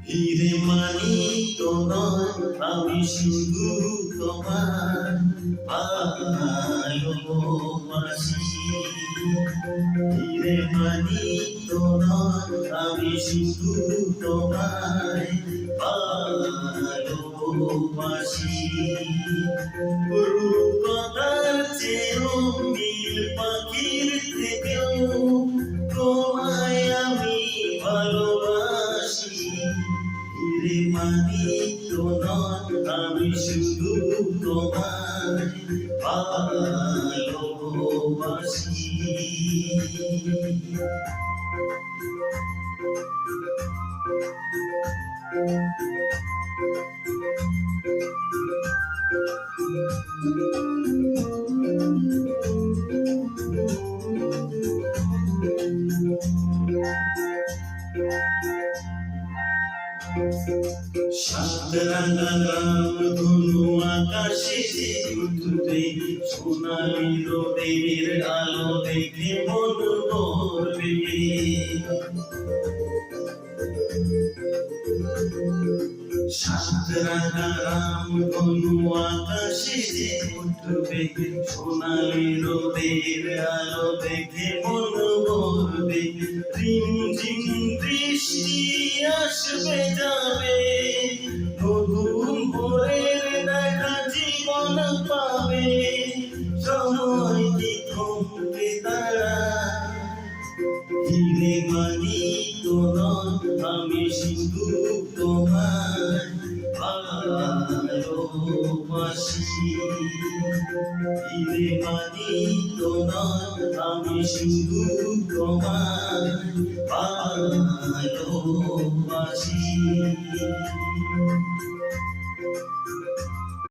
হিরে মানি তো নয়, আমি শুধু তোমার ভালোবাসি। হিরে মানি তো নয়, আমি শুধু তোমায় ভালোবাসি। রূপকথার চেয়েও নীল পাখির থেকেও তোমায় আমি ভালোবাসি। হিরে মানি তো নয়, আমি শুধু তোমায় ভালোবাসি। সাতরাঙা রামধনু আকাশে উঠতে, সোনালি রোদের আলো দেখে মন ভরবে। সাতরাঙা রামধনু আকাশে উঠবে, সোনালি রোদের আলো দেখে মন ভরবে। রিমঝিম বৃষ্টি আসবে যাবে, নতুন ভোরের দেখা জীবন পাবে। সময় কি থমকে দাঁড়ায়? হিরে মানি তো নয়, আমি শুধু তোমায় ভালোবাসি। হিরে মানি তো নয়, আমি শুধু তোমায় ভালোবাসি।